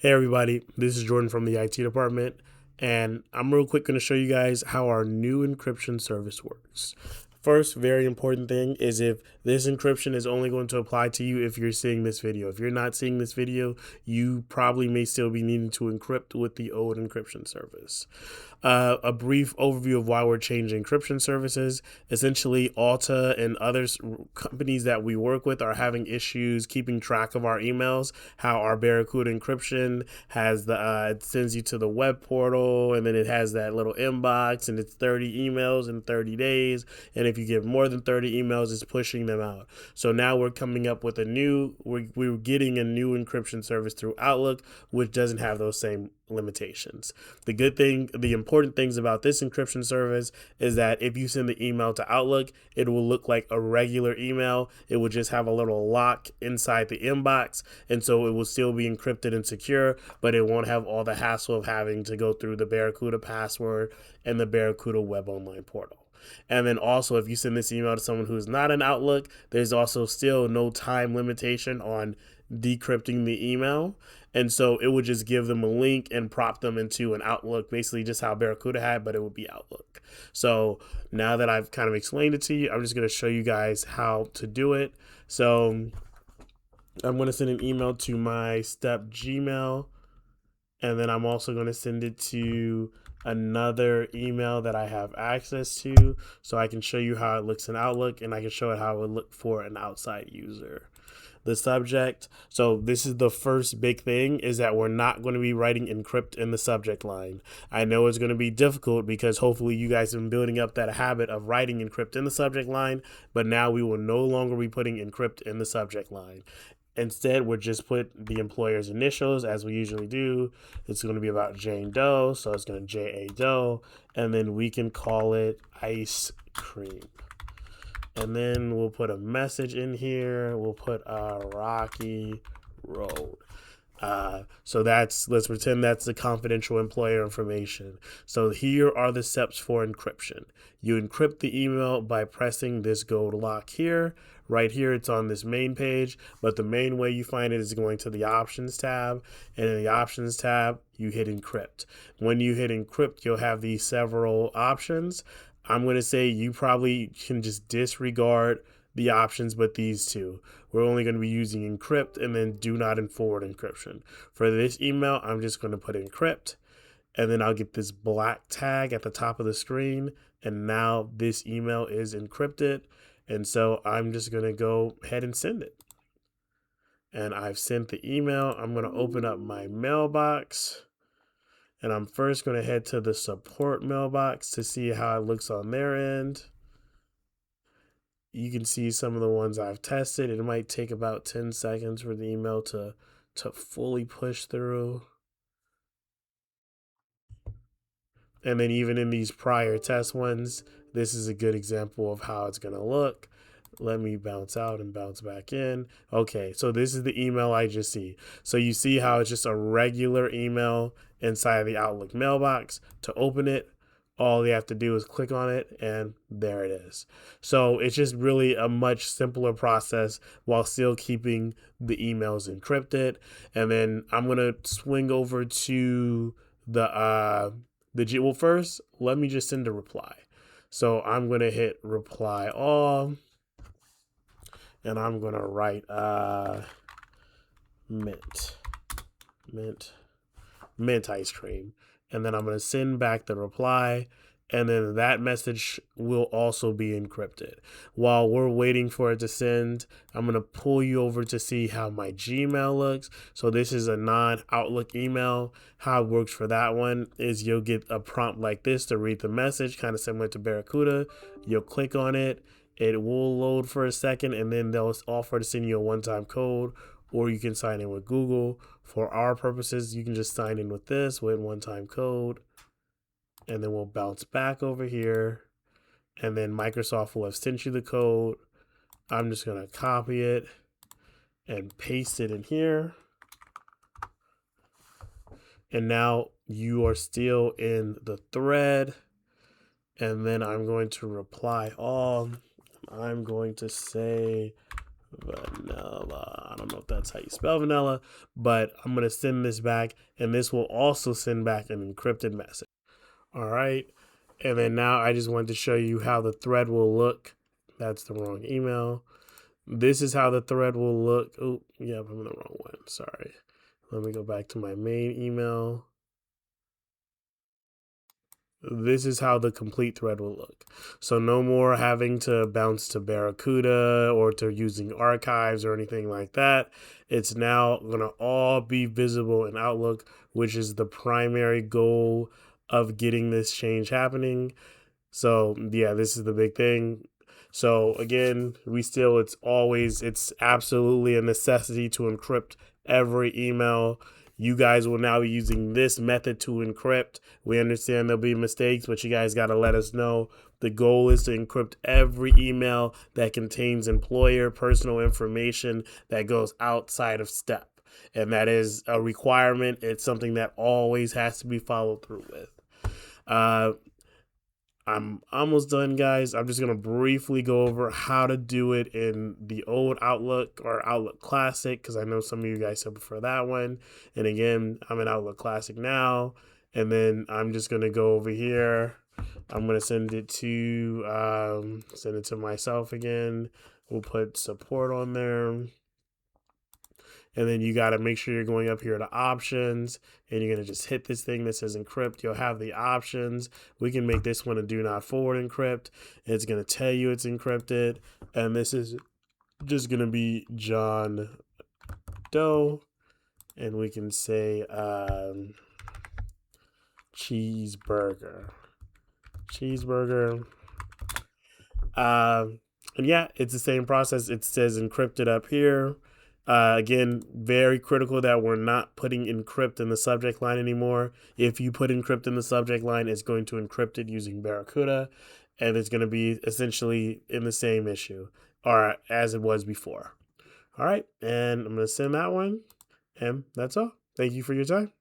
Hey everybody, this is Jordan from the IT department, and I'm real quick going to show you guys how our new encryption service works. First, very important thing is if this encryption is only going to apply to you if you're seeing this video. If you're not seeing this video, you probably may still be needing to encrypt with the old encryption service. A brief overview of why we're changing encryption services. Essentially, Alta and other companies that we work with are having issues keeping track of our emails. How our Barracuda encryption has it sends you to the web portal, and then it has that little inbox, and it's 30 emails in 30 days. And if you give more than 30 emails, it's pushing them out. So now we're coming up with we're getting a new encryption service through Outlook, which doesn't have those same limitations. The important things about this encryption service is that if you send the email to Outlook, it will look like a regular email. It will just have a little lock inside the inbox, and so it will still be encrypted and secure, but it won't have all the hassle of having to go through the Barracuda password and the Barracuda web online portal. And then also, if you send this email to someone who's not an Outlook, there's also still no time limitation on decrypting the email. And so it would just give them a link and prop them into an Outlook, basically just how Barracuda had, but it would be Outlook. So now that I've kind of explained it to you, I'm just going to show you guys how to do it. So I'm going to send an email to my step Gmail, and then I'm also going to send it to another email that I have access to, so I can show you how it looks in Outlook, and I can show it how it would look for an outside user. The subject. So this is the first big thing, is that we're not going to be writing encrypt in the subject line. I know it's going to be difficult because hopefully you guys have been building up that habit of writing encrypt in the subject line, but now we will no longer be putting encrypt in the subject line. Instead, we'll just put the employer's initials as we usually do. It's going to be about Jane Doe, so it's going to J.A. Doe, and then we can call it ice cream. And then we'll put a message in here. We'll put a rocky road. Let's pretend that's the confidential employer information. So here are the steps for encryption. You encrypt the email by pressing this gold lock here. Right here, it's on this main page, but the main way you find it is going to the options tab, and in the options tab, you hit encrypt. When you hit encrypt, you'll have these several options. I'm going to say you probably can just disregard the options but these two. We're only going to be using encrypt and then do not forward encryption. For this email, I'm just going to put encrypt, and then I'll get this black tag at the top of the screen, and now this email is encrypted. And so I'm just going to go ahead and send it. And I've sent the email. I'm going to open up my mailbox. And I'm first going to head to the support mailbox to see how it looks on their end. You can see some of the ones I've tested. It might take about 10 seconds for the email to fully push through. And then even in these prior test ones, this is a good example of how it's going to look. Let me bounce out and bounce back in. Okay, so this is the email I just see. So you see how it's just a regular email inside the Outlook mailbox. To open it, all you have to do is click on it, and there it is. So it's just really a much simpler process while still keeping the emails encrypted. And then I'm going to swing over to well, first, let me just send a reply. So I'm going to hit reply all, and I'm going to write mint ice cream. And then I'm going to send back the reply, and then that message will also be encrypted. While we're waiting for it to send, I'm going to pull you over to see how my Gmail looks. So this is a non-Outlook email. How it works for that one is you'll get a prompt like this to read the message, kind of similar to Barracuda. You'll click on it. It will load for a second, and then they'll offer to send you a one-time code, or you can sign in with Google. For our purposes, you can just sign in with this with one-time code, and then we'll bounce back over here, and then Microsoft will have sent you the code. I'm just going to copy it and paste it in here. And now you are still in the thread, and then I'm going to reply all. I'm going to say vanilla. I don't know if that's how you spell vanilla, but I'm going to send this back, and this will also send back an encrypted message. All right. And then now I just wanted to show you how the thread will look. That's the wrong email. This is how the thread will look. Oh, yeah, I'm in the wrong one. Sorry. Let me go back to my main email. This is how the complete thread will look. So no more having to bounce to Barracuda or to using archives or anything like that. It's now going to all be visible in Outlook, which is the primary goal of getting this change happening. So yeah, this is the big thing. So again, it's absolutely a necessity to encrypt every email. You guys will now be using this method to encrypt. We understand there'll be mistakes, but you guys got to let us know. The goal is to encrypt every email that contains employer personal information that goes outside of STEP. And that is a requirement. It's something that always has to be followed through with. I'm almost done, guys. I'm just going to briefly go over how to do it in the old Outlook or Outlook Classic, because I know some of you guys still prefer that one. And again, I'm in Outlook Classic now. And then I'm just going to go over here. I'm going to send it to myself again. We'll put support on there. And then you got to make sure you're going up here to options, and you're going to just hit this thing that says encrypt. You'll have the options. We can make this one a do not forward encrypt. It's going to tell you it's encrypted. And this is just going to be John Doe. And we can say cheeseburger. And yeah, it's the same process. It says encrypted up here. Again, very critical that we're not putting encrypt in the subject line anymore. If you put encrypt in the subject line, it's going to encrypt it using Barracuda, and it's going to be essentially in the same issue or as it was before. All right, and I'm going to send that one, and that's all. Thank you for your time.